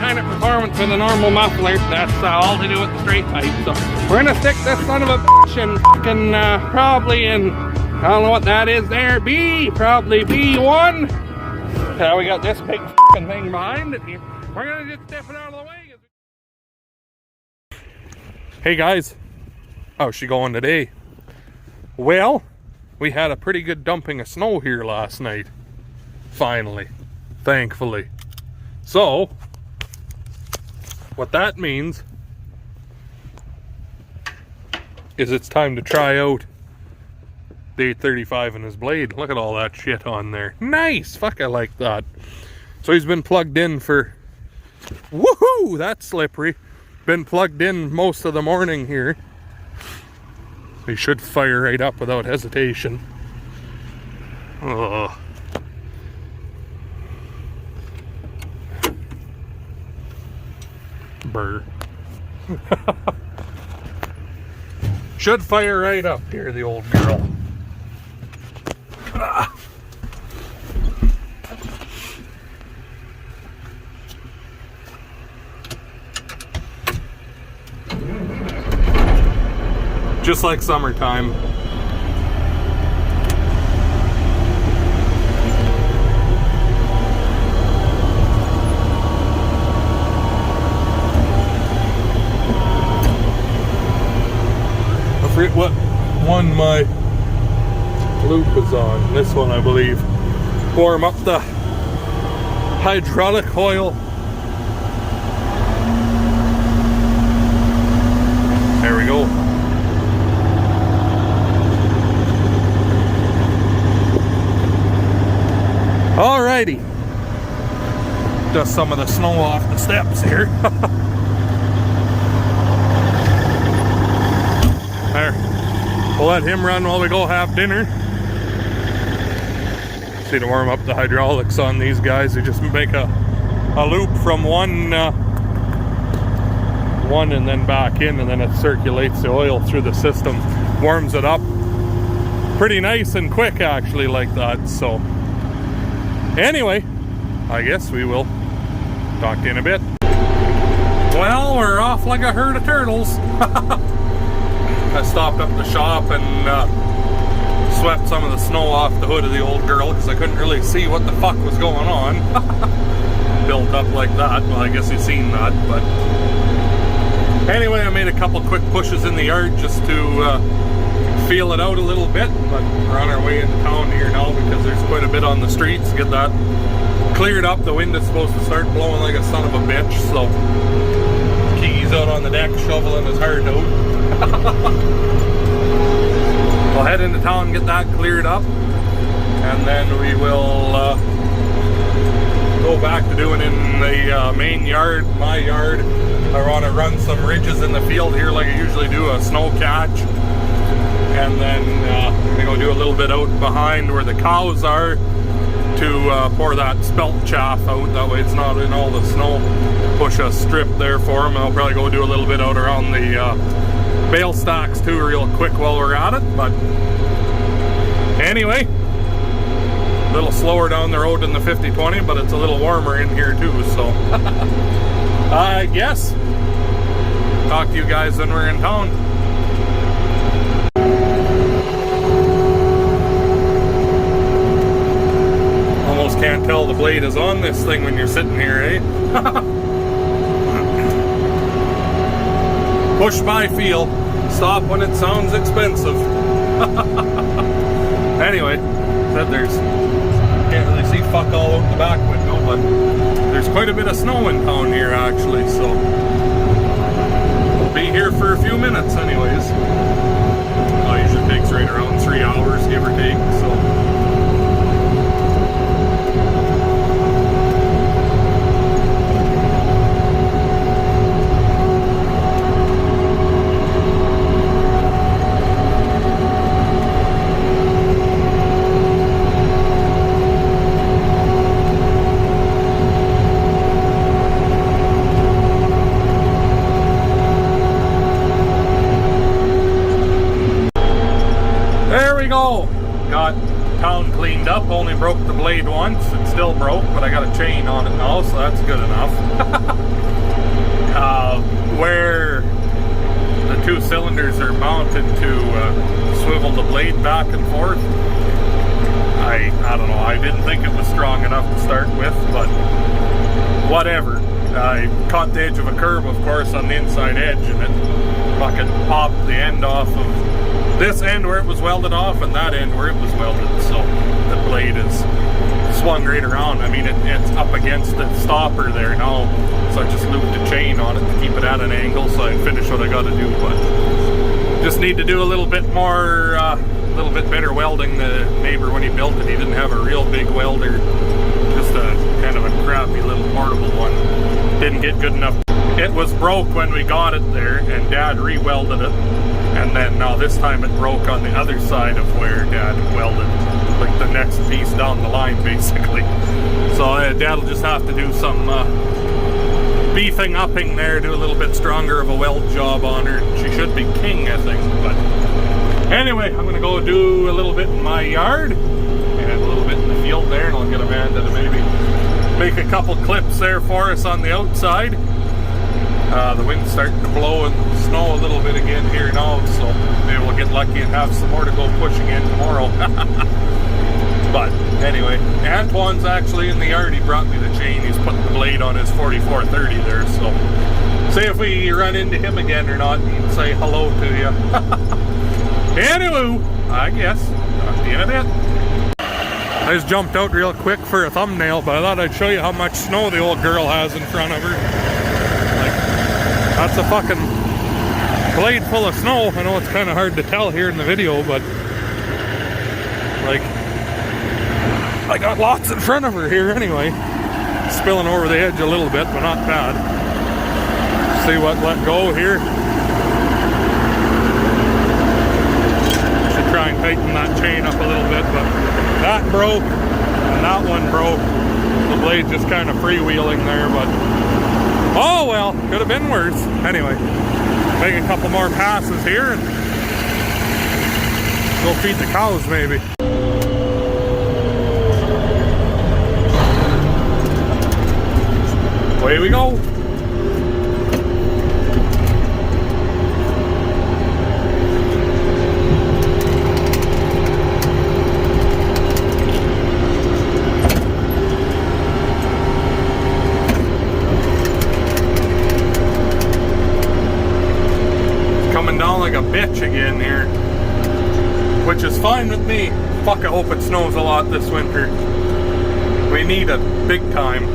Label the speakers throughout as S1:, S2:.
S1: kind of performance with a normal muffler. That's all to do with the straight pipe. So we're gonna stick this son of a bitch in fucking probably in, I don't know what that is there, probably B1. We got this big fucking thing behind it here. We're gonna just step it out of the way. Hey guys, how's she going today? Well, we had a pretty good dumping of snow here last night. Finally, thankfully. So, what that means is it's time to try out the 835 and his blade. Look at all that shit on there. Nice! Fuck, I like that. So he's been plugged in for... Woohoo! That's slippery. Been plugged in most of the morning here. He should fire right up without hesitation. Ugh. Burr. Should fire right up here, the old girl. Ah. Just like summertime. I forget what one my loop is on. This one, I believe. Warm up the hydraulic oil. There we go. Alrighty. Dust some of the snow off the steps here. There. We'll let him run while we go have dinner. See, to warm up the hydraulics on these guys, they just make a loop from one and then back in, and then it circulates the oil through the system, warms it up pretty nice and quick actually like that. So anyway, I guess we will talk to you in a bit. Well, we're off like a herd of turtles. I stopped up the shop and swept some of the snow off the hood of the old girl because I couldn't really see what the fuck was going on. Built up like that. Well, I guess you've seen that, but anyway, I made a couple quick pushes in the yard just to feel it out a little bit, but we're on our way into town here now because there's quite a bit on the streets. Get that cleared up. The wind is supposed to start blowing like a son of a bitch, so Keys out on the deck shoveling his heart out. We'll head into town, get that cleared up, and then we will go back to doing in the main yard, my yard. I want to run some ridges in the field here like I usually do, a snow catch. And then I'm going to go do a little bit out behind where the cows are to pour that spelt chaff out. That way it's not in all the snow. Push a strip there for them. And I'll probably go do a little bit out around the bale stacks too real quick while we're at it. But anyway, a little slower down the road than the 50/20, but it's a little warmer in here too. So I guess talk to you guys when we're in town. Can't tell the blade is on this thing when you're sitting here, eh? Push by feel. Stop when it sounds expensive. Anyway, said there's can't really see fuck all out the back window, but there's quite a bit of snow in town here actually, so we'll be here for a few minutes anyways. It usually takes right around 3 hours, give or take, so got town cleaned up. Only broke the blade once. It still broke, but I got a chain on it now, so that's good enough. where the two cylinders are mounted to swivel the blade back and forth. I don't know, I didn't think it was strong enough to start with, but whatever. I caught the edge of a curve, of course, on the inside edge, and it fucking popped the end off of this end where it was welded off and that end where it was welded, so the blade is swung right around. I mean, it's up against the stopper there now, so I just looped a chain on it to keep it at an angle so I can finish what I got to do, but just need to do a little bit more, little bit better welding. The neighbor, when he built it, he didn't have a real big welder, just a kind of a crappy little portable one. Didn't get good enough. It was broke when we got it there, and Dad re-welded it, and then now this time it broke on the other side of where Dad welded, like the next piece down the line basically. So Dad will just have to do some beefing upping there, do a little bit stronger of a weld job on her. She should be king, I think. But anyway, I'm gonna go do a little bit in my yard and a little bit in the field there, and I'll get Amanda to maybe make a couple clips there for us on the outside. The wind's starting to blow and snow a little bit again here now, so maybe we'll get lucky and have some more to go pushing in tomorrow. But anyway, Antoine's actually in the yard. He brought me the chain. He's putting the blade on his 4430 there, so see if we run into him again or not. He'd say hello to you. Anyway, I guess talk to you in a bit. I just jumped out real quick for a thumbnail, but I thought I'd show you how much snow the old girl has in front of her. Like, that's a fucking blade full of snow. I know it's kind of hard to tell here in the video, but like, I got lots in front of her here anyway. Spilling over the edge a little bit, but not bad. See what let go here. Should try and tighten that chain up a little bit, but that broke and that one broke. The blade just kind of freewheeling there, but oh well, could have been worse. Anyway, make a couple more passes here and go feed the cows maybe. Away we go. Coming down like a bitch again here, which is fine with me. Fuck, I hope it snows a lot this winter. We need it big time.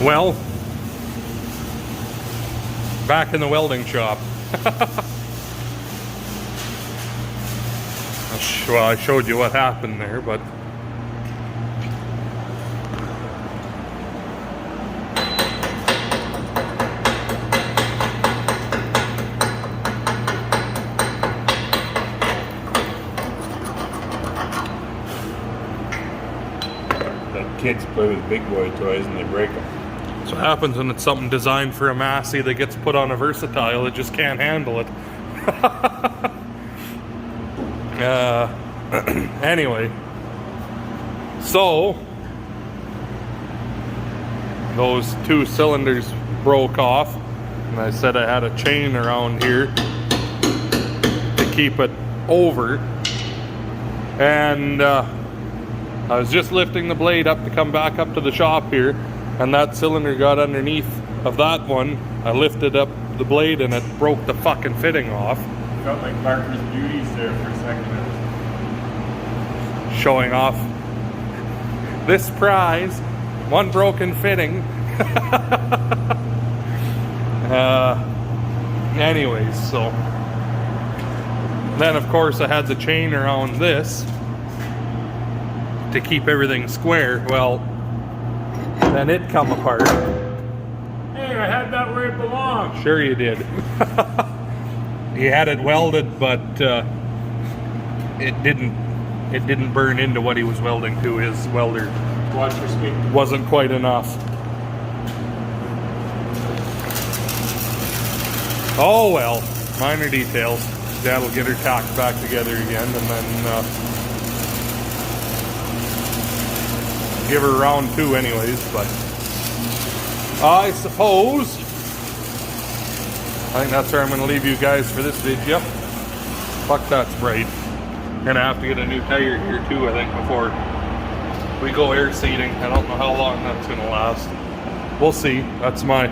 S1: Well, back in the welding shop. Well, I showed you what happened there, but
S2: kids play with big boy toys and they break them.
S1: So what happens when it's something designed for a Massey that gets put on a Versatile, it just can't handle it. Anyway, so those 2 cylinders broke off, and I said I had a chain around here to keep it over, and I was just lifting the blade up to come back up to the shop here, and that cylinder got underneath of that one. I lifted up the blade and it broke the fucking fitting off.
S2: Felt like Parker's Beauties there for a second.
S1: Showing off this prize, 1 broken fitting. Anyways, so then of course I had the chain around this to keep everything square. Well, then it come apart.
S2: Hey, I had that where it belonged.
S1: Sure you did. He had it welded, but it didn't burn into what he was welding to. His welder
S2: Watch your speed.
S1: wasn't quite enough. Oh well, minor details. Dad'll get her tacked back together again, and then give her round 2 anyways. But I suppose I think that's where I'm going to leave you guys for this video. Fuck, that's bright. Gonna have to get a new tire here too, I think, before we go air seating. I don't know how long that's gonna last. We'll see. That's my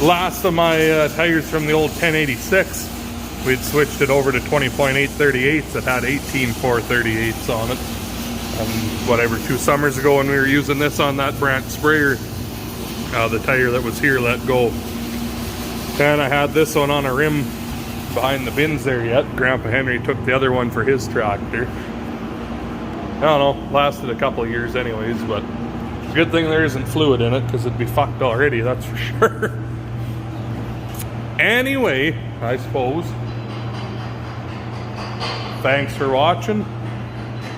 S1: last of my tires from the old 1086. We'd switched it over to 20.8 38s that had 18.4 38s on it. And whatever, 2 summers ago when we were using this on that Brandt sprayer, the tire that was here let go. And I had this one on a rim behind the bins there yet. Grandpa Henry took the other one for his tractor. I don't know, lasted a couple of years anyways, but it's a good thing there isn't fluid in it, because it'd be fucked already, that's for sure. Anyway, I suppose, thanks for watching.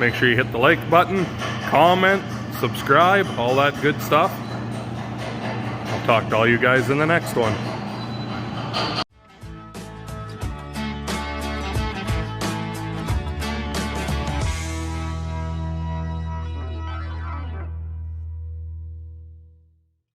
S1: Make sure you hit the like button, comment, subscribe, all that good stuff. I'll talk to all you guys in the next one.